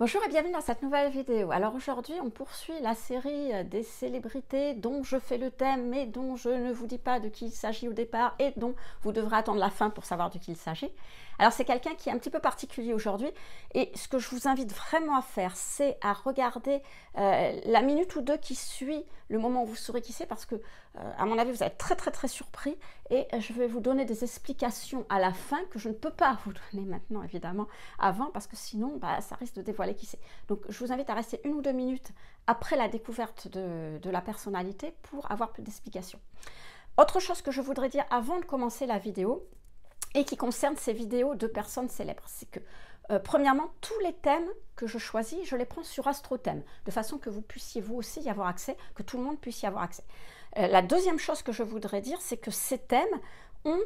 Bonjour et bienvenue dans cette nouvelle vidéo. Alors aujourd'hui, on poursuit la série des célébrités dont je fais le thème, mais dont je ne vous dis pas de qui il s'agit au départ et dont vous devrez attendre la fin pour savoir de qui il s'agit. Alors c'est quelqu'un qui est un petit peu particulier aujourd'hui et ce que je vous invite vraiment à faire, c'est à regarder la minute ou deux qui suit le moment où vous saurez qui c'est parce que, à mon avis, vous allez être très surpris et je vais vous donner des explications à la fin que je ne peux pas vous donner maintenant, évidemment, avant parce que sinon, ça risque de dévoiler qui c'est. Donc je vous invite à rester 1 ou 2 minutes après la découverte de la personnalité pour avoir plus d'explications. Autre chose que je voudrais dire avant de commencer la vidéo, et qui concerne ces vidéos de personnes célèbres, c'est que premièrement, tous les thèmes que je choisis, je les prends sur AstroThème, de façon que vous puissiez vous aussi y avoir accès, que tout le monde puisse y avoir accès. La deuxième chose que je voudrais dire, c'est que ces thèmes ont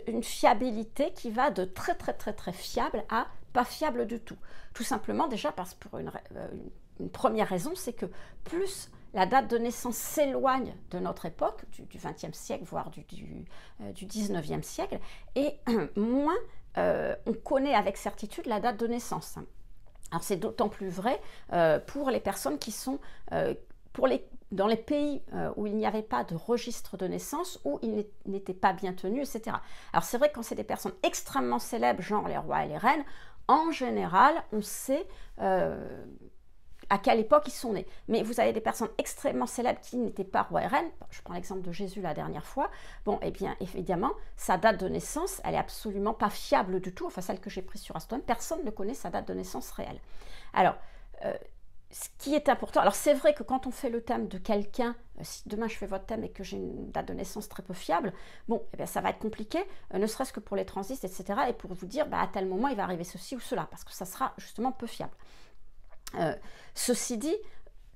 une fiabilité qui va de très fiable à pas fiable du tout. Tout simplement déjà parce que pour une première raison, c'est que plus la date de naissance s'éloigne de notre époque, du XXe siècle, voire du XIXe siècle, et moins on connaît avec certitude la date de naissance. Alors c'est d'autant plus vrai pour les personnes qui sont dans les pays où il n'y avait pas de registre de naissance, où il n'était pas bien tenu, etc. Alors c'est vrai que quand c'est des personnes extrêmement célèbres, genre les rois et les reines, en général, on sait à quelle époque ils sont nés. Mais vous avez des personnes extrêmement célèbres qui n'étaient pas rois et reines. Je prends l'exemple de Jésus la dernière fois. Bon, eh bien, évidemment, sa date de naissance, elle est absolument pas fiable du tout. Enfin, celle que j'ai prise sur AstroThème, personne ne connaît sa date de naissance réelle. Alors, ce qui est important, alors c'est vrai que quand on fait le thème de quelqu'un, si demain je fais votre thème et que j'ai une date de naissance très peu fiable, bon, eh bien ça va être compliqué, ne serait-ce que pour les transits, etc. Et pour vous dire, à tel moment, il va arriver ceci ou cela, parce que ça sera justement peu fiable. Ceci dit,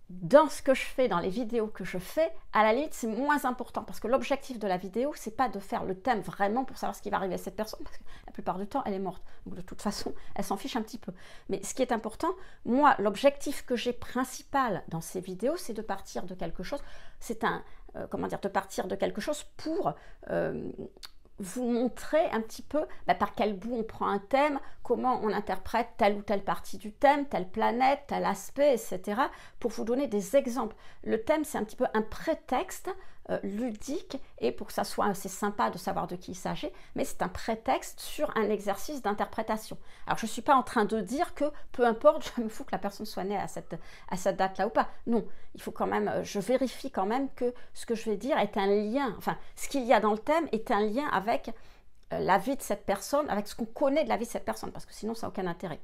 dans ce que je fais, dans les vidéos que je fais, à la limite, c'est moins important parce que l'objectif de la vidéo, c'est pas de faire le thème vraiment pour savoir ce qui va arriver à cette personne, parce que la plupart du temps, elle est morte. Donc de toute façon, elle s'en fiche un petit peu. Mais ce qui est important, moi, l'objectif que j'ai principal dans ces vidéos, c'est de partir de quelque chose. C'est de partir de quelque chose pour vous montrer un petit peu par quel bout on prend un thème, comment on interprète telle ou telle partie du thème, telle planète, tel aspect, etc. pour vous donner des exemples. Le thème, c'est un petit peu un prétexte ludique et pour que ça soit assez sympa de savoir de qui il s'agit, mais c'est un prétexte sur un exercice d'interprétation. Alors je ne suis pas en train de dire que peu importe, je me fous que la personne soit née à cette date-là ou pas. Non, il faut quand même, je vérifie quand même que ce que je vais dire est un lien, enfin ce qu'il y a dans le thème est un lien avec la vie de cette personne, avec ce qu'on connaît de la vie de cette personne, parce que sinon ça n'a aucun intérêt.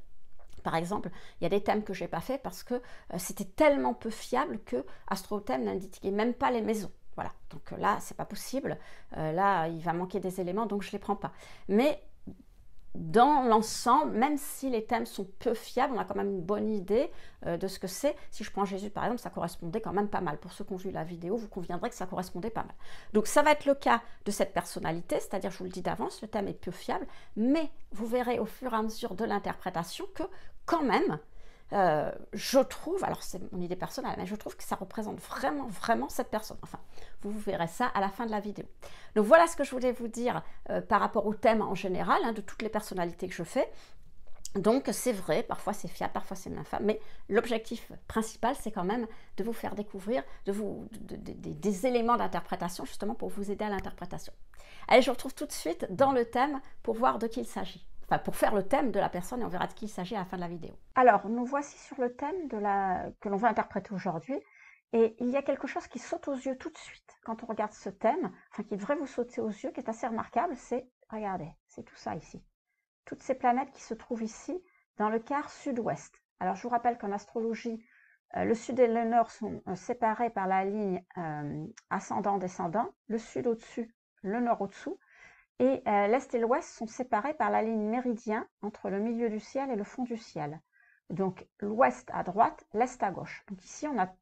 Par exemple, il y a des thèmes que je n'ai pas fait parce que c'était tellement peu fiable que AstroThème n'indiquait même pas les maisons. Voilà, donc là, c'est pas possible. Là, il va manquer des éléments, donc je ne les prends pas. Mais dans l'ensemble, même si les thèmes sont peu fiables, on a quand même une bonne idée de ce que c'est. Si je prends Jésus, par exemple, ça correspondait quand même pas mal. Pour ceux qui ont vu la vidéo, vous conviendrez que ça correspondait pas mal. Donc ça va être le cas de cette personnalité, c'est-à-dire, je vous le dis d'avance, le thème est peu fiable, mais vous verrez au fur et à mesure de l'interprétation que, quand même, je trouve, alors c'est mon idée personnelle, mais je trouve que ça représente vraiment cette personne. Enfin, vous verrez ça à la fin de la vidéo. Donc voilà ce que je voulais vous dire par rapport au thème en général, de toutes les personnalités que je fais. Donc c'est vrai, parfois c'est fiable, parfois c'est moins fiable, mais l'objectif principal, c'est quand même de vous faire découvrir des éléments d'interprétation, justement pour vous aider à l'interprétation. Allez, je vous retrouve tout de suite dans le thème pour voir de qui il s'agit. Enfin, pour faire le thème de la personne et on verra de qui il s'agit à la fin de la vidéo. Alors, nous voici sur le thème que l'on va interpréter aujourd'hui. Et il y a quelque chose qui saute aux yeux tout de suite quand on regarde ce thème, enfin qui devrait vous sauter aux yeux, qui est assez remarquable, c'est, regardez, c'est tout ça ici. Toutes ces planètes qui se trouvent ici dans le quart sud-ouest. Alors, je vous rappelle qu'en astrologie, le sud et le nord sont séparés par la ligne ascendant-descendant, le sud au-dessus, le nord au-dessous. Et l'Est et l'Ouest sont séparés par la ligne méridien entre le milieu du ciel et le fond du ciel. Donc l'Ouest à droite, l'Est à gauche. Donc ici, on a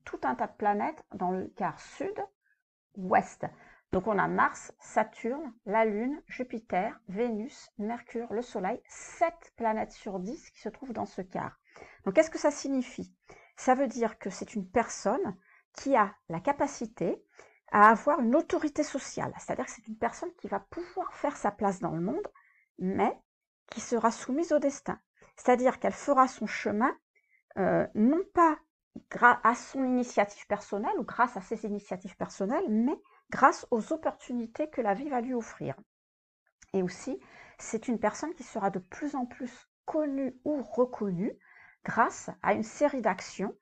tout un tas de planètes dans le quart sud-ouest. Donc on a Mars, Saturne, la Lune, Jupiter, Vénus, Mercure, le Soleil, 7 planètes sur 10 qui se trouvent dans ce quart. Donc qu'est-ce que ça signifie? Ça veut dire que c'est une personne qui a la capacité à avoir une autorité sociale, c'est-à-dire que c'est une personne qui va pouvoir faire sa place dans le monde, mais qui sera soumise au destin. C'est-à-dire qu'elle fera son chemin non pas à son initiative personnelle ou grâce à ses initiatives personnelles, mais grâce aux opportunités que la vie va lui offrir. Et aussi, c'est une personne qui sera de plus en plus connue ou reconnue grâce à une série d'actions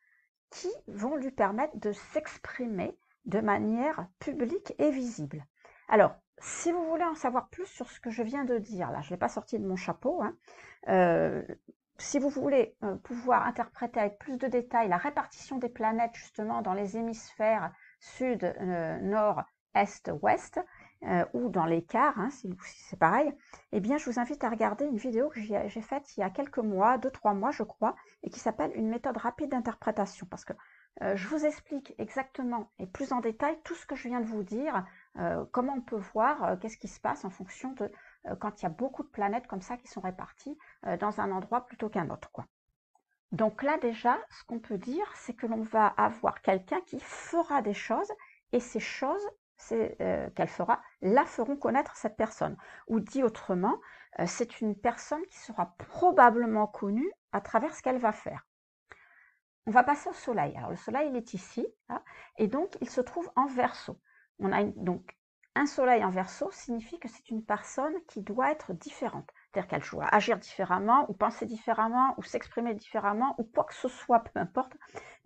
qui vont lui permettre de s'exprimer de manière publique et visible. Alors, si vous voulez en savoir plus sur ce que je viens de dire, là, je ne l'ai pas sorti de mon chapeau, hein, si vous voulez pouvoir interpréter avec plus de détails la répartition des planètes justement dans les hémisphères sud, nord, est, ouest, ou dans l'écart, hein, si c'est pareil, eh bien je vous invite à regarder une vidéo que j'ai faite il y a quelques mois, 2-3 mois je crois, et qui s'appelle une méthode rapide d'interprétation, parce que je vous explique exactement et plus en détail tout ce que je viens de vous dire, comment on peut voir qu'est-ce qui se passe en fonction de quand il y a beaucoup de planètes comme ça qui sont réparties dans un endroit plutôt qu'un autre, quoi. Donc là déjà, ce qu'on peut dire, c'est que l'on va avoir quelqu'un qui fera des choses, et ces choses qu'elle fera, la feront connaître cette personne. Ou dit autrement, c'est une personne qui sera probablement connue à travers ce qu'elle va faire. On va passer au soleil. Alors le soleil, il est ici, hein, et donc il se trouve en Verseau. On a donc un soleil en Verseau signifie que c'est une personne qui doit être différente. C'est-à-dire qu'elle doit agir différemment, ou penser différemment, ou s'exprimer différemment, ou quoi que ce soit, peu importe.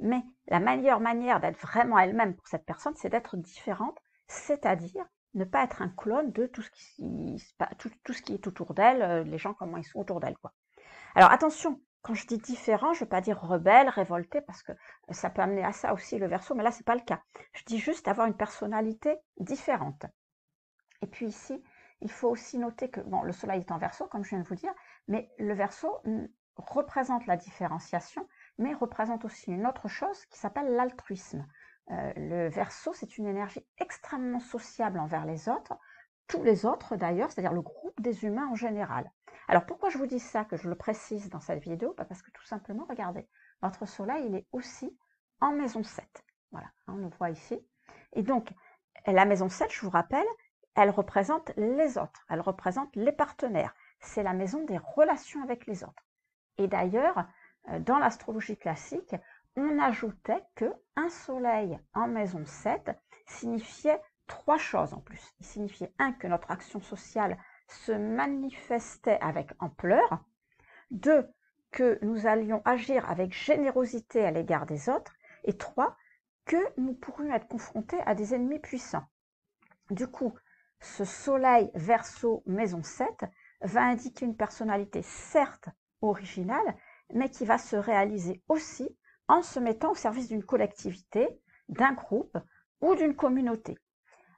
Mais la meilleure manière d'être vraiment elle-même pour cette personne, c'est d'être différente, c'est-à-dire ne pas être un clone de tout ce qui est autour d'elle, les gens comment ils sont autour d'elle, quoi. Alors attention, quand je dis différent, je ne veux pas dire rebelle, révolté, parce que ça peut amener à ça aussi le Verseau, mais là, ce n'est pas le cas. Je dis juste avoir une personnalité différente. Et puis ici, il faut aussi noter que bon, le soleil est en Verseau, comme je viens de vous dire, mais le Verseau représente la différenciation, mais représente aussi une autre chose qui s'appelle l'altruisme. Le Verseau, c'est une énergie extrêmement sociable envers les autres, tous les autres d'ailleurs, c'est-à-dire le groupe des humains en général. Alors pourquoi je vous dis ça, que je le précise dans cette vidéo? Parce que tout simplement, regardez, votre soleil, il est aussi en maison 7. Voilà, on le voit ici. Et donc, la maison 7, je vous rappelle, elle représente les autres, elle représente les partenaires. C'est la maison des relations avec les autres. Et d'ailleurs, dans l'astrologie classique, on ajoutait qu'un soleil en maison 7 signifiait 3 choses en plus. Il signifiait que notre action sociale se manifestait avec ampleur, 2, que nous allions agir avec générosité à l'égard des autres, et 3, que nous pourrions être confrontés à des ennemis puissants. Du coup, ce soleil Verseau maison 7 va indiquer une personnalité certes originale, mais qui va se réaliser aussi en se mettant au service d'une collectivité, d'un groupe ou d'une communauté.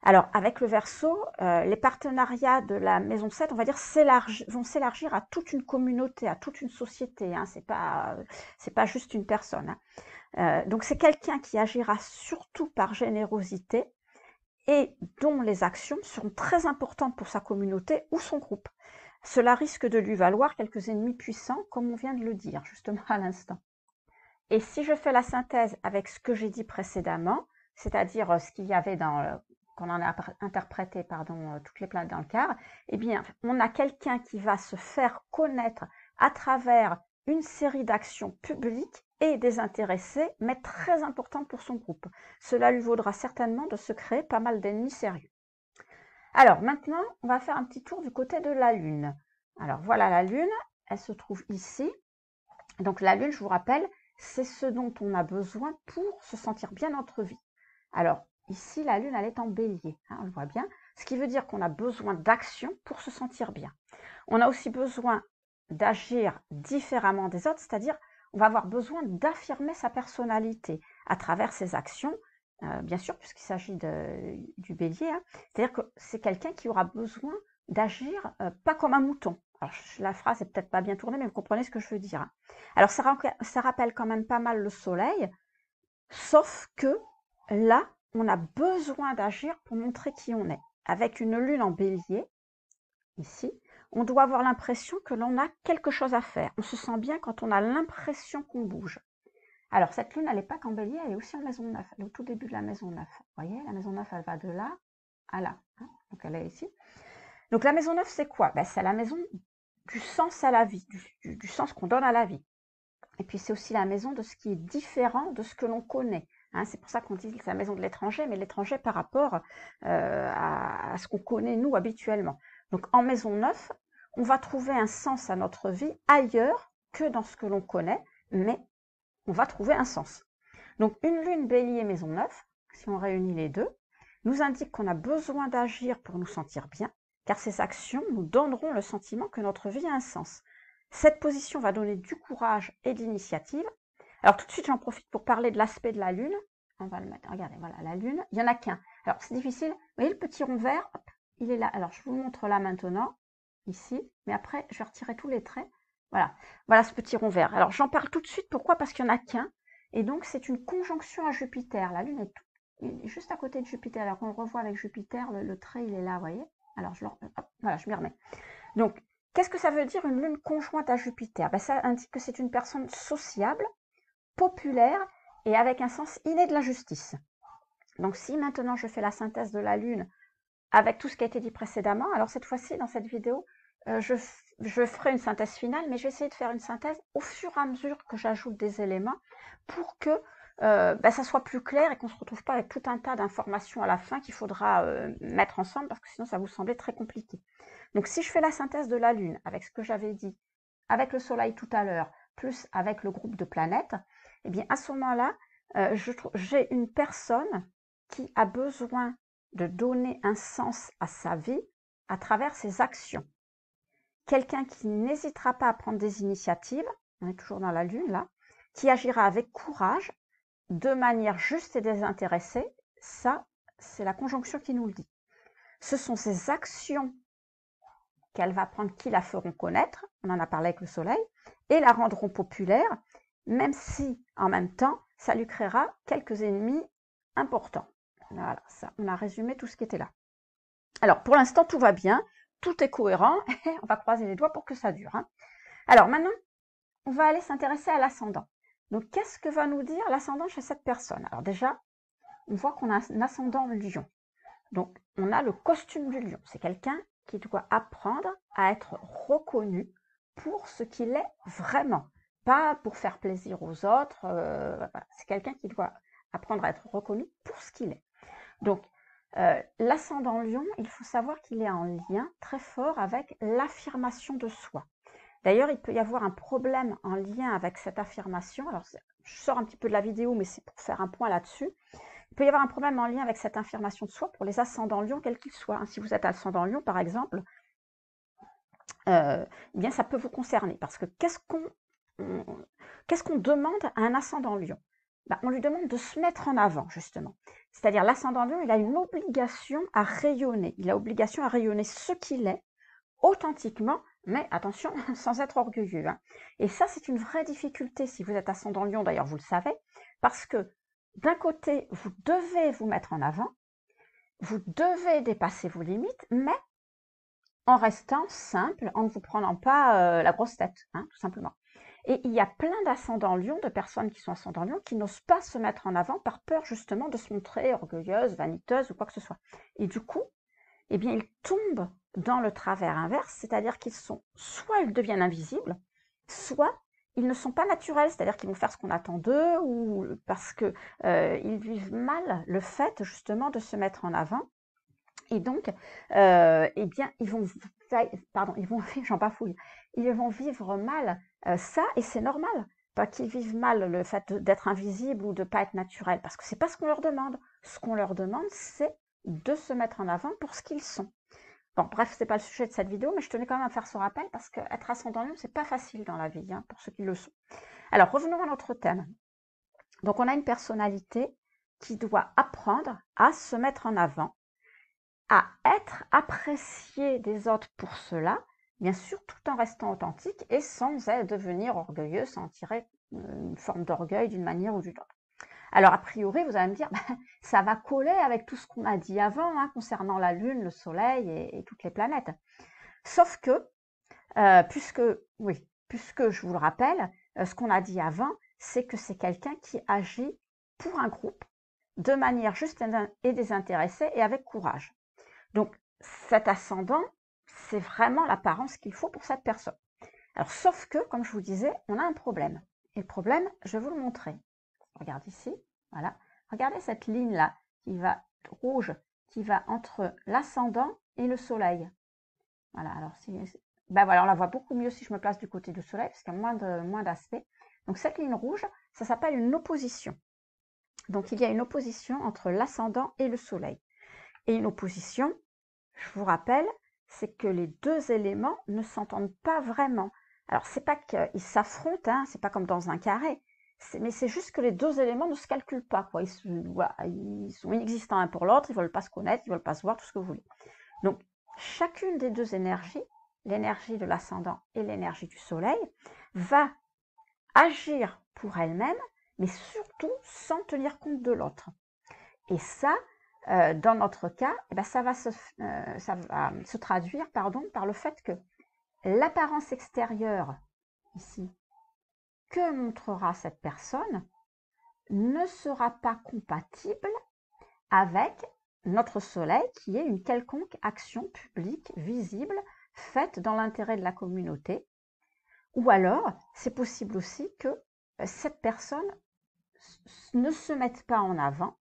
Alors, avec le Verseau, les partenariats de la maison 7, on va dire, vont s'élargir à toute une communauté, à toute une société. Hein, c'est pas juste une personne. Hein. Donc, c'est quelqu'un qui agira surtout par générosité et dont les actions seront très importantes pour sa communauté ou son groupe. Cela risque de lui valoir quelques ennemis puissants, comme on vient de le dire justement à l'instant. Et si je fais la synthèse avec ce que j'ai dit précédemment, c'est-à-dire ce qu'il y avait dans qu'on en a interprété, toutes les planètes dans le quart, eh bien, on a quelqu'un qui va se faire connaître à travers une série d'actions publiques et désintéressées, mais très importantes pour son groupe. Cela lui vaudra certainement de se créer pas mal d'ennemis sérieux. Alors, maintenant, on va faire un petit tour du côté de la Lune. Alors, voilà la Lune, elle se trouve ici. Donc, la Lune, je vous rappelle, c'est ce dont on a besoin pour se sentir bien dans notre vie. Alors, ici, la Lune, elle est en bélier, hein, on le voit bien, ce qui veut dire qu'on a besoin d'action pour se sentir bien. On a aussi besoin d'agir différemment des autres, c'est-à-dire on va avoir besoin d'affirmer sa personnalité à travers ses actions, bien sûr, puisqu'il s'agit du bélier, hein. C'est-à-dire que c'est quelqu'un qui aura besoin d'agir pas comme un mouton. Alors, la phrase n'est peut-être pas bien tournée, mais vous comprenez ce que je veux dire. Hein. Alors, ça rappelle quand même pas mal le soleil, sauf que là, on a besoin d'agir pour montrer qui on est. Avec une lune en bélier, ici, on doit avoir l'impression que l'on a quelque chose à faire. On se sent bien quand on a l'impression qu'on bouge. Alors, cette lune, elle n'est pas qu'en bélier, elle est aussi en maison 9. Elle est au tout début de la maison 9. Vous voyez, la maison 9, elle va de là à là. Hein, donc, elle est ici. Donc, la maison 9, c'est quoi? Ben, c'est la maison du sens à la vie, du sens qu'on donne à la vie. et puis c'est aussi la maison de ce qui est différent de ce que l'on connaît. Hein, c'est pour ça qu'on dit que c'est la maison de l'étranger, mais l'étranger par rapport à ce qu'on connaît nous habituellement. Donc en maison 9, on va trouver un sens à notre vie ailleurs que dans ce que l'on connaît, mais on va trouver un sens. Donc une lune bélier maison 9, si on réunit les deux, nous indique qu'on a besoin d'agir pour nous sentir bien, car ces actions nous donneront le sentiment que notre vie a un sens. Cette position va donner du courage et de l'initiative. Alors tout de suite, j'en profite pour parler de l'aspect de la lune. On va le mettre, regardez, voilà, la lune, il n'y en a qu'un. Alors c'est difficile, vous voyez le petit rond vert, hop, il est là. Alors je vous le montre là maintenant, ici, mais après je vais retirer tous les traits. Voilà, voilà ce petit rond vert. Alors j'en parle tout de suite, pourquoi? Parce qu'il n'y en a qu'un, et donc c'est une conjonction à Jupiter. La lune est juste à côté de Jupiter. Alors on le revoit avec Jupiter, le trait il est là, vous voyez. Alors voilà, je m'y remets. Donc, qu'est-ce que ça veut dire une lune conjointe à Jupiter? Ben, ça indique que c'est une personne sociable, populaire et avec un sens inné de la justice. Donc si maintenant je fais la synthèse de la lune avec tout ce qui a été dit précédemment, alors cette fois-ci dans cette vidéo, je ferai une synthèse finale, mais je vais essayer de faire une synthèse au fur et à mesure que j'ajoute des éléments pour que ça soit plus clair et qu'on ne se retrouve pas avec tout un tas d'informations à la fin qu'il faudra mettre ensemble parce que sinon ça vous semblait très compliqué. Donc si je fais la synthèse de la Lune avec ce que j'avais dit, avec le Soleil tout à l'heure, plus avec le groupe de planètes, eh bien à ce moment-là, j'ai une personne qui a besoin de donner un sens à sa vie à travers ses actions. Quelqu'un qui n'hésitera pas à prendre des initiatives, on est toujours dans la Lune là, qui agira avec courage, de manière juste et désintéressée, ça, c'est la conjonction qui nous le dit. Ce sont ces actions qu'elle va prendre qui la feront connaître, on en a parlé avec le Soleil, et la rendront populaire, même si, en même temps, ça lui créera quelques ennemis importants. Voilà, ça, on a résumé tout ce qui était là. Alors, pour l'instant, tout va bien, tout est cohérent, on va croiser les doigts pour que ça dure. Hein. Alors, maintenant, on va aller s'intéresser à l'ascendant. Donc, qu'est-ce que va nous dire l'ascendant chez cette personne? Alors déjà, on voit qu'on a un ascendant lion. Donc, on a le costume du lion. C'est quelqu'un qui doit apprendre à être reconnu pour ce qu'il est vraiment. Pas pour faire plaisir aux autres. C'est quelqu'un qui doit apprendre à être reconnu pour ce qu'il est. Donc, l'ascendant lion, il faut savoir qu'il est en lien très fort avec l'affirmation de soi. D'ailleurs, il peut y avoir un problème en lien avec cette affirmation. Alors, je sors un petit peu de la vidéo, mais c'est pour faire un point là-dessus. Il peut y avoir un problème en lien avec cette affirmation de soi pour les ascendants lion, quels qu'ils soient. Si vous êtes ascendant lion, par exemple, eh bien, ça peut vous concerner. Parce que qu'est-ce qu'on demande à un ascendant lion? On lui demande de se mettre en avant, justement. C'est-à-dire, l'ascendant lion, il a une obligation à rayonner. Il a obligation à rayonner ce qu'il est, authentiquement, mais attention, sans être orgueilleux. Hein. Et ça, c'est une vraie difficulté si vous êtes ascendant lion, d'ailleurs, vous le savez, parce que d'un côté, vous devez vous mettre en avant, vous devez dépasser vos limites, mais en restant simple, en ne vous prenant pas la grosse tête, hein, tout simplement. Et il y a plein d'ascendants lion, de personnes qui sont ascendants lion, qui n'osent pas se mettre en avant par peur justement de se montrer orgueilleuse, vaniteuse ou quoi que ce soit. Et du coup, eh bien, ils tombent dans le travers inverse, c'est-à-dire qu'ils sont, soit ils deviennent invisibles, soit ils ne sont pas naturels, c'est-à-dire qu'ils vont faire ce qu'on attend d'eux, ou parce que ils vivent mal le fait justement de se mettre en avant. Et donc, eh bien, ils vont j'en bafouille, ils vont vivre mal ça, et c'est normal, pas qu'ils vivent mal le fait d'être invisible ou de ne pas être naturel, parce que c'est pas ce qu'on leur demande. Ce qu'on leur demande, c'est de se mettre en avant pour ce qu'ils sont. Bon, bref, c'est pas le sujet de cette vidéo, mais je tenais quand même à faire ce rappel parce qu'être ascendant lion, c'est pas facile dans la vie, hein, pour ceux qui le sont. Alors, revenons à notre thème. Donc, on a une personnalité qui doit apprendre à se mettre en avant, à être appréciée des autres pour cela, bien sûr, tout en restant authentique et sans devenir orgueilleux, sans tirer une forme d'orgueil d'une manière ou d'une autre. Alors, a priori, vous allez me dire, ça va coller avec tout ce qu'on a dit avant, hein, concernant la Lune, le Soleil et toutes les planètes. Sauf que, puisque je vous le rappelle, ce qu'on a dit avant, c'est que c'est quelqu'un qui agit pour un groupe, de manière juste et désintéressée et avec courage. Donc, cet ascendant, c'est vraiment l'apparence qu'il faut pour cette personne. Alors, sauf que, comme je vous disais, on a un problème. Et le problème, je vais vous le montrer. Regarde ici, voilà. Regardez cette ligne-là, qui va rouge, qui va entre l'ascendant et le soleil. Voilà, alors ben voilà, on la voit beaucoup mieux si je me place du côté du soleil, parce qu'il y a moins d'aspect. Donc cette ligne rouge, ça s'appelle une opposition. Donc il y a une opposition entre l'ascendant et le soleil. Et une opposition, je vous rappelle, c'est que les deux éléments ne s'entendent pas vraiment. Alors c'est pas qu'ils s'affrontent, hein, c'est pas comme dans un carré, mais c'est juste que les deux éléments ne se calculent pas, quoi. Ils sont inexistants l'un pour l'autre, ils ne veulent pas se connaître, ils ne veulent pas se voir, tout ce que vous voulez. Donc chacune des deux énergies, l'énergie de l'ascendant et l'énergie du soleil, va agir pour elle-même, mais surtout sans tenir compte de l'autre. Et ça, dans notre cas, eh ben, ça va se traduire par le fait que l'apparence extérieure, ici, que montrera cette personne, ne sera pas compatible avec notre soleil, qui est une quelconque action publique visible faite dans l'intérêt de la communauté. Ou alors, c'est possible aussi que cette personne ne se mette pas en avant,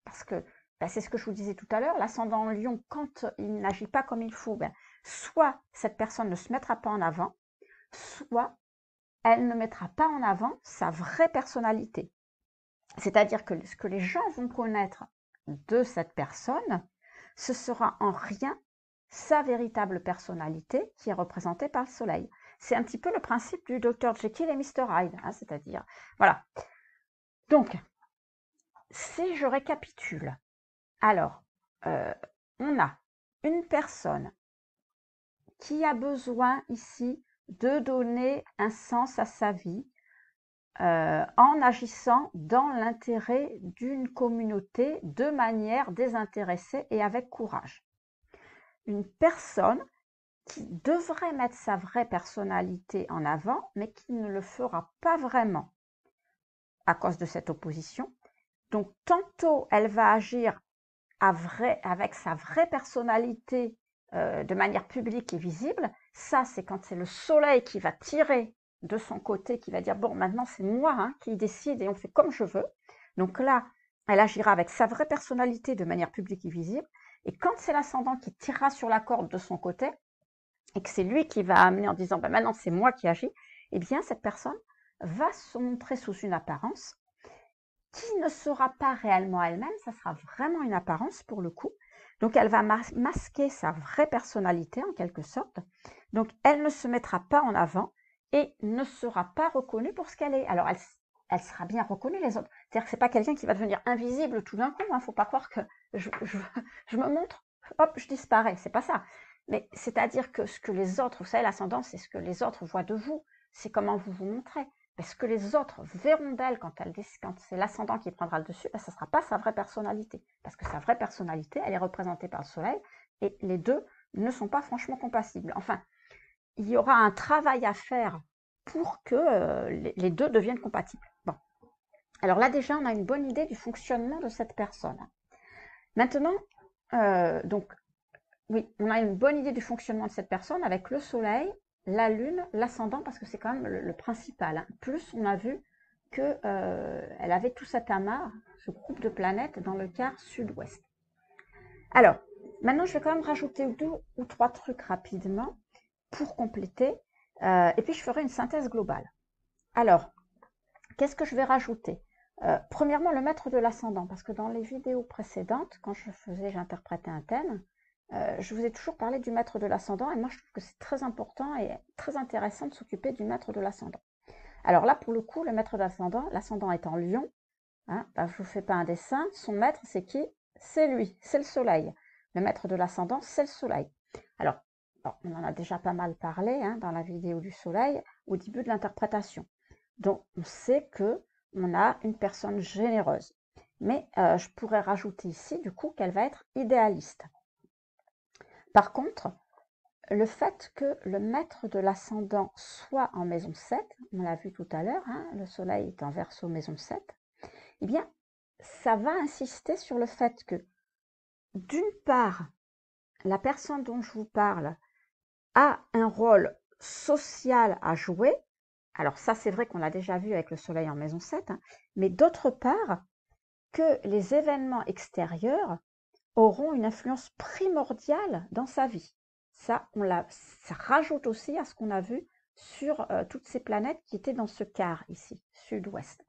parce que c'est ce que je vous disais tout à l'heure, l'ascendant Lion, quand il n'agit pas comme il faut, soit cette personne ne se mettra pas en avant, soit elle ne mettra pas en avant sa vraie personnalité. C'est-à-dire que ce que les gens vont connaître de cette personne, ce sera en rien sa véritable personnalité qui est représentée par le soleil. C'est un petit peu le principe du Dr Jekyll et Mr Hyde, hein, c'est-à-dire, voilà. Donc, si je récapitule, alors, on a une personne qui a besoin ici de donner un sens à sa vie en agissant dans l'intérêt d'une communauté de manière désintéressée et avec courage. Une personne qui devrait mettre sa vraie personnalité en avant, mais qui ne le fera pas vraiment à cause de cette opposition. Donc, tantôt, elle va agir avec sa vraie personnalité de manière publique et visible. Ça, c'est quand c'est le soleil qui va tirer de son côté, qui va dire, bon, maintenant, c'est moi qui décide et on fait comme je veux. Donc là, elle agira avec sa vraie personnalité de manière publique et visible. Et quand c'est l'ascendant qui tirera sur la corde de son côté, et que c'est lui qui va amener en disant, maintenant, c'est moi qui agis, eh bien, cette personne va se montrer sous une apparence qui ne sera pas réellement elle-même, ça sera vraiment une apparence pour le coup. Donc elle va masquer sa vraie personnalité en quelque sorte. Donc elle ne se mettra pas en avant et ne sera pas reconnue pour ce qu'elle est. Alors elle sera bien reconnue les autres. C'est-à-dire que c'est pas quelqu'un qui va devenir invisible tout d'un coup. Il ne faut pas croire que je me montre, hop, je disparais. C'est pas ça. Mais c'est-à-dire que ce que les autres, vous savez, l'ascendant, c'est ce que les autres voient de vous. C'est comment vous vous montrez. Ce que les autres verront d'elle quand c'est l'ascendant qui prendra le dessus, ça ne sera pas sa vraie personnalité. Parce que sa vraie personnalité, elle est représentée par le soleil, et les deux ne sont pas franchement compatibles. Enfin, il y aura un travail à faire pour que les deux deviennent compatibles. Bon. Alors là, déjà, on a une bonne idée du fonctionnement de cette personne. Maintenant, donc, oui, on a une bonne idée du fonctionnement de cette personne avec le soleil, la lune, l'ascendant, parce que c'est quand même le principal. Plus on a vu qu'elle avait tout cet amas, ce groupe de planètes dans le quart sud-ouest. Alors, maintenant je vais quand même rajouter 2 ou 3 trucs rapidement pour compléter, et puis je ferai une synthèse globale. Alors, qu'est-ce que je vais rajouter? Premièrement, le maître de l'ascendant, parce que dans les vidéos précédentes, quand j'interprétais un thème, je vous ai toujours parlé du maître de l'ascendant et moi je trouve que c'est très important et très intéressant de s'occuper du maître de l'ascendant. Alors là pour le coup, le maître de l'ascendant est en Lion, je ne vous fais pas un dessin, son maître c'est qui? C'est lui, c'est le soleil. Le maître de l'ascendant c'est le soleil. Alors, on en a déjà pas mal parlé dans la vidéo du soleil au début de l'interprétation. Donc on sait qu'on a une personne généreuse. Mais je pourrais rajouter ici du coup qu'elle va être idéaliste. Par contre, le fait que le maître de l'ascendant soit en maison 7, on l'a vu tout à l'heure, le soleil est en Verseau maison 7, eh bien, ça va insister sur le fait que, d'une part, la personne dont je vous parle a un rôle social à jouer, Alors ça, c'est vrai qu'on l'a déjà vu avec le soleil en maison 7, hein, mais d'autre part, que les événements extérieurs auront une influence primordiale dans sa vie. Ça rajoute aussi à ce qu'on a vu sur toutes ces planètes qui étaient dans ce quart ici, sud-ouest.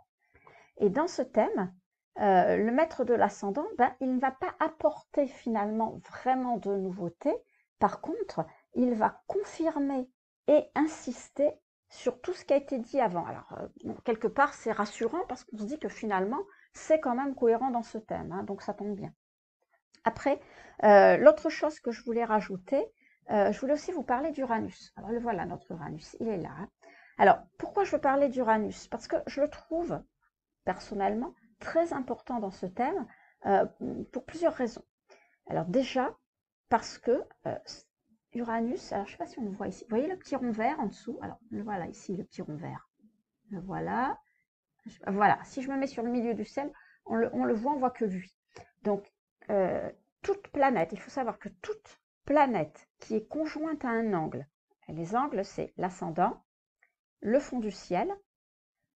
Et dans ce thème, le maître de l'ascendant, il ne va pas apporter finalement vraiment de nouveautés. Par contre, il va confirmer et insister sur tout ce qui a été dit avant. Alors, quelque part, c'est rassurant parce qu'on se dit que finalement, c'est quand même cohérent dans ce thème, hein, donc ça tombe bien. Après, l'autre chose que je voulais rajouter, je voulais aussi vous parler d'Uranus. Alors le voilà, notre Uranus, il est là, hein. Alors, pourquoi je veux parler d'Uranus? Parce que je le trouve, personnellement, très important dans ce thème, pour plusieurs raisons. Alors déjà, parce que Uranus, alors je ne sais pas si on le voit ici, vous voyez le petit rond vert en dessous? Alors, le voilà ici, le petit rond vert. Le voilà. Voilà, si je me mets sur le milieu du ciel, on le voit, on voit que lui. Donc, toute planète, il faut savoir que toute planète qui est conjointe à un angle, et les angles, c'est l'ascendant, le fond du ciel,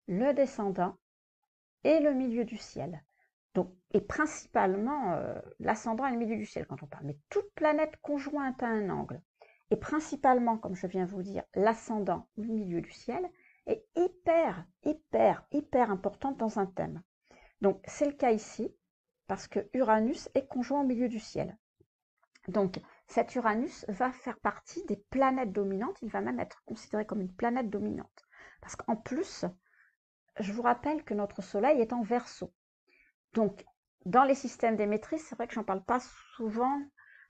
le descendant et le milieu du ciel. Donc, et principalement l'ascendant et le milieu du ciel quand on parle. Mais toute planète conjointe à un angle, et principalement, comme je viens de vous dire, l'ascendant ou le milieu du ciel, est hyper importante dans un thème. Donc, c'est le cas ici, parce que Uranus est conjoint au milieu du ciel. Donc, cet Uranus va faire partie des planètes dominantes, il va même être considéré comme une planète dominante. Parce qu'en plus, je vous rappelle que notre Soleil est en Verseau. Donc, dans les systèmes des maîtrises, c'est vrai que j'en parle pas souvent.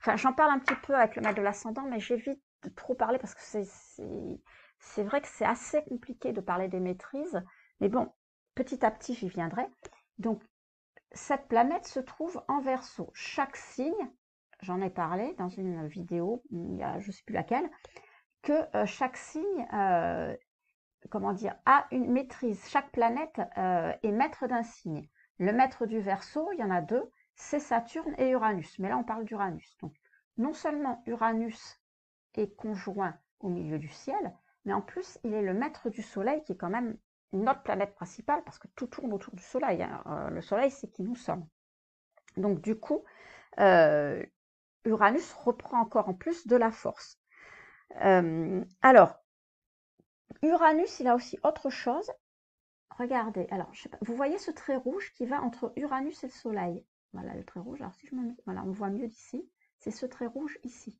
Enfin, j'en parle un petit peu avec le maître de l'ascendant, mais j'évite de trop parler parce que c'est vrai que c'est assez compliqué de parler des maîtrises. Mais bon, petit à petit, j'y viendrai. Donc, cette planète se trouve en Verseau. Chaque signe, j'en ai parlé dans une vidéo, il y a, je ne sais plus laquelle, que chaque signe comment dire, a une maîtrise. Chaque planète est maître d'un signe. Le maître du Verseau, il y en a deux, c'est Saturne et Uranus. Mais là, on parle d'Uranus. Donc, non seulement Uranus est conjoint au milieu du ciel, mais en plus, il est le maître du Soleil, qui est quand même notre planète principale, parce que tout tourne autour du Soleil, hein. Le Soleil, c'est qui nous sommes. Donc, du coup, Uranus reprend encore en plus de la force. Alors, Uranus, il a aussi autre chose. Regardez, alors, je sais pas, vous voyez ce trait rouge qui va entre Uranus et le Soleil? Voilà le trait rouge. Alors, si je me mets, voilà, on voit mieux d'ici. C'est ce trait rouge ici.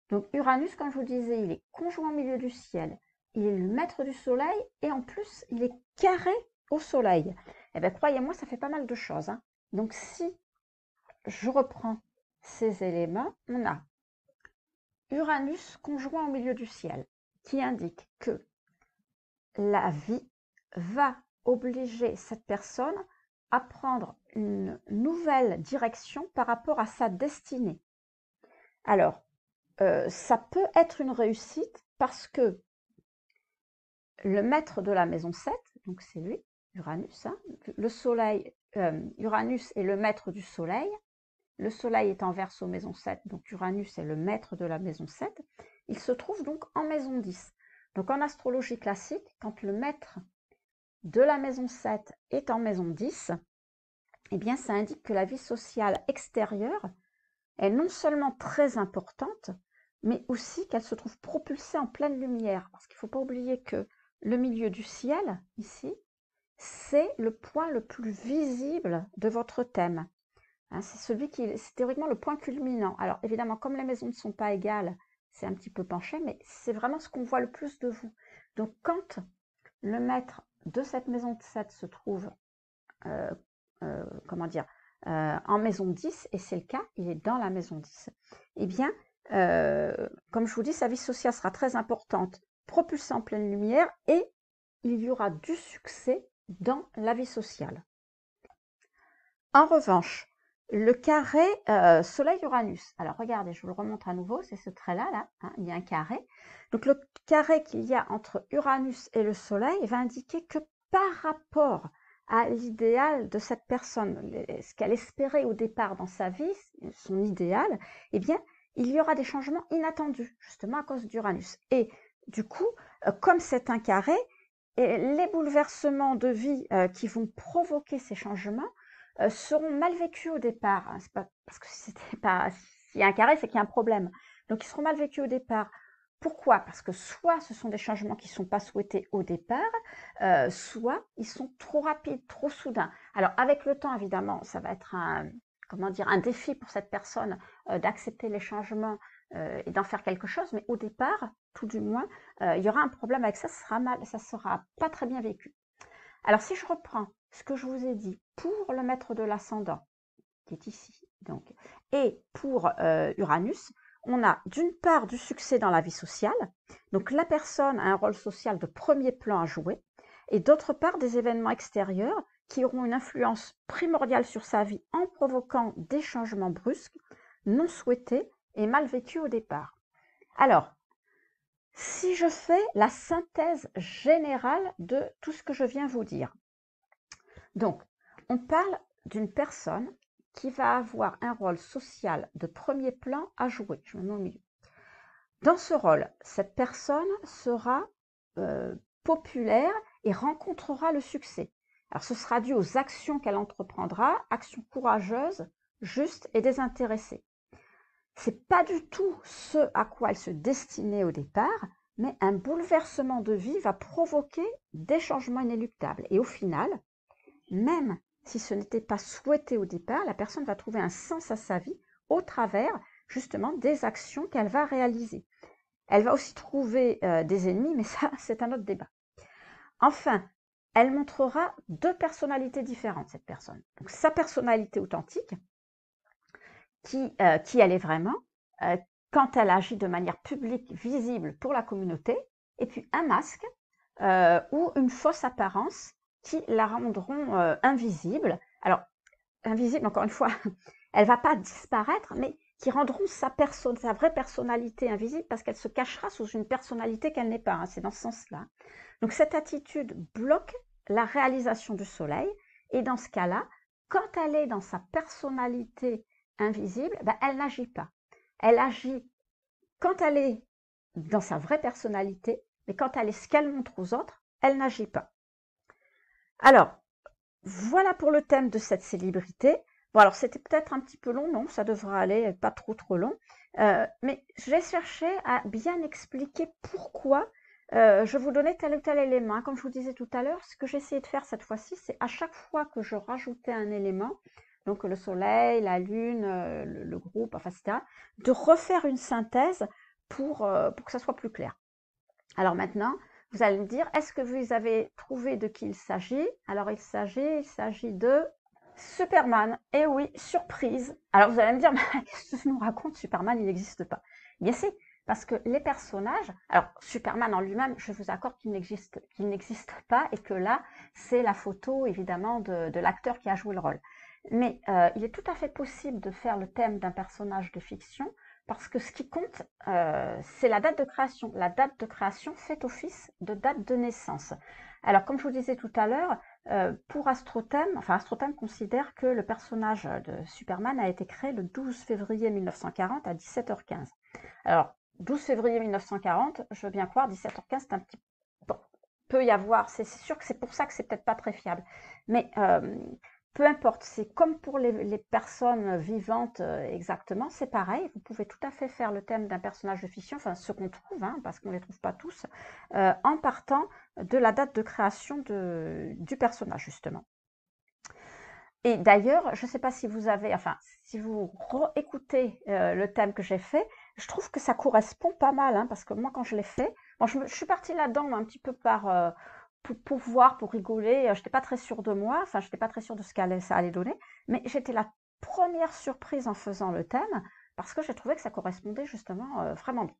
Donc, Uranus, comme je vous disais, il est conjoint au milieu du ciel. Il est le maître du Soleil et en plus, il est carré au Soleil. Eh bien, croyez-moi, ça fait pas mal de choses, hein. Donc, si je reprends ces éléments, on a Uranus conjoint au milieu du ciel, qui indique que la vie va obliger cette personne à prendre une nouvelle direction par rapport à sa destinée. Alors, ça peut être une réussite parce que le maître de la maison 7, donc c'est lui, Uranus, hein, le Soleil, Uranus est le maître du Soleil, le Soleil est en Verseau maison 7, donc Uranus est le maître de la maison 7, il se trouve donc en maison 10. Donc en astrologie classique, quand le maître de la maison 7 est en maison 10, eh bien ça indique que la vie sociale extérieure est non seulement très importante, mais aussi qu'elle se trouve propulsée en pleine lumière. Parce qu'il ne faut pas oublier que le milieu du ciel, ici, c'est le point le plus visible de votre thème. Hein, c'est théoriquement le point culminant. Alors évidemment, comme les maisons ne sont pas égales, c'est un petit peu penché, mais c'est vraiment ce qu'on voit le plus de vous. Donc quand le maître de cette maison de 7 se trouve, comment dire, en maison 10, et c'est le cas, il est dans la maison 10, eh bien, comme je vous dis, sa vie sociale sera très importante, propulsée en pleine lumière, et il y aura du succès dans la vie sociale. En revanche, le carré Soleil-Uranus, alors regardez, je vous le remontre à nouveau, c'est ce trait-là, là, hein, il y a un carré. Donc le carré qu'il y a entre Uranus et le Soleil va indiquer que par rapport à l'idéal de cette personne, ce qu'elle espérait au départ dans sa vie, son idéal, eh bien, il y aura des changements inattendus, justement à cause d'Uranus. Et du coup, comme c'est un carré, et les bouleversements de vie qui vont provoquer ces changements seront mal vécus au départ. Hein. C'est pas parce que s'il y a un carré, c'est qu'il y a un problème. Donc ils seront mal vécus au départ. Pourquoi? Parce que soit ce sont des changements qui ne sont pas souhaités au départ, soit ils sont trop rapides, trop soudains. Alors avec le temps, évidemment, ça va être un défi pour cette personne d'accepter les changements et d'en faire quelque chose, mais au départ, tout du moins, il y aura un problème avec ça, ça sera pas très bien vécu. Alors si je reprends ce que je vous ai dit pour le maître de l'ascendant, qui est ici, donc, et pour Uranus, on a d'une part du succès dans la vie sociale, donc la personne a un rôle social de premier plan à jouer, et d'autre part des événements extérieurs qui auront une influence primordiale sur sa vie en provoquant des changements brusques, non souhaités et mal vécus au départ. Alors, si je fais la synthèse générale de tout ce que je viens vous dire. Donc, on parle d'une personne qui va avoir un rôle social de premier plan à jouer. Je me mets au milieu. Dans ce rôle, cette personne sera populaire et rencontrera le succès. Alors, ce sera dû aux actions qu'elle entreprendra, actions courageuses, justes et désintéressées. C'est pas du tout ce à quoi elle se destinait au départ, mais un bouleversement de vie va provoquer des changements inéluctables. Et au final, même si ce n'était pas souhaité au départ, la personne va trouver un sens à sa vie au travers justement des actions qu'elle va réaliser. Elle va aussi trouver des ennemis, mais ça, c'est un autre débat. Enfin, elle montrera deux personnalités différentes, cette personne. Donc, sa personnalité authentique, qui elle est vraiment, quand elle agit de manière publique, visible pour la communauté, et puis un masque ou une fausse apparence qui la rendront invisible. Alors, invisible, encore une fois, elle ne va pas disparaître, mais qui rendront sa vraie personnalité invisible parce qu'elle se cachera sous une personnalité qu'elle n'est pas. Hein, c'est dans ce sens-là. Donc, cette attitude bloque la réalisation du soleil. Et dans ce cas-là, quand elle est dans sa personnalité invisible, ben, elle n'agit pas. Elle agit quand elle est dans sa vraie personnalité, mais quand elle est ce qu'elle montre aux autres, elle n'agit pas. Alors, voilà pour le thème de cette célébrité. Bon, alors c'était peut-être un petit peu long, non, ça devrait aller, pas trop long. Mais j'ai cherché à bien expliquer pourquoi je vous donnais tel ou tel élément. Comme je vous disais tout à l'heure, ce que j'ai essayé de faire cette fois-ci, c'est à chaque fois que je rajoutais un élément, donc le soleil, la lune, le groupe, enfin, etc., de refaire une synthèse pour que ça soit plus clair. Alors maintenant, vous allez me dire, est-ce que vous avez trouvé de qui il s'agit? Alors il s'agit de Superman. Et oui, surprise. Alors vous allez me dire, qu'est-ce que tu nous racontes? Superman, il n'existe pas. Bien si, parce que les personnages, alors Superman en lui-même, je vous accorde qu'il n'existe pas et que là, c'est la photo évidemment de l'acteur qui a joué le rôle. Mais il est tout à fait possible de faire le thème d'un personnage de fiction parce que ce qui compte, c'est la date de création. La date de création fait office de date de naissance. Alors, comme je vous disais tout à l'heure, pour Astrothème, Astrothème considère que le personnage de Superman a été créé le 12 février 1940 à 17h15. Alors, 12 février 1940, je veux bien croire, 17h15, c'est un petit... Bon, peut y avoir, c'est sûr que c'est pour ça que c'est peut-être pas très fiable. Mais peu importe, c'est comme pour les personnes vivantes exactement, c'est pareil. Vous pouvez tout à fait faire le thème d'un personnage de fiction, enfin ce qu'on trouve, hein, parce qu'on ne les trouve pas tous, en partant de la date de création du personnage, justement. Et d'ailleurs, je ne sais pas si vous avez, si vous écoutez le thème que j'ai fait, je trouve que ça correspond pas mal, hein, parce que moi, quand je l'ai fait, bon, je suis partie là-dedans un petit peu pour voir, pour rigoler. Je n'étais pas très sûre de moi, je n'étais pas très sûre de ce que ça allait donner, mais j'étais la première surprise en faisant le thème, parce que j'ai trouvé que ça correspondait justement vraiment bien.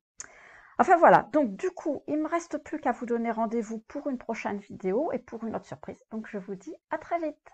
Enfin voilà, donc du coup, il ne me reste plus qu'à vous donner rendez-vous pour une prochaine vidéo et pour une autre surprise. Donc je vous dis à très vite.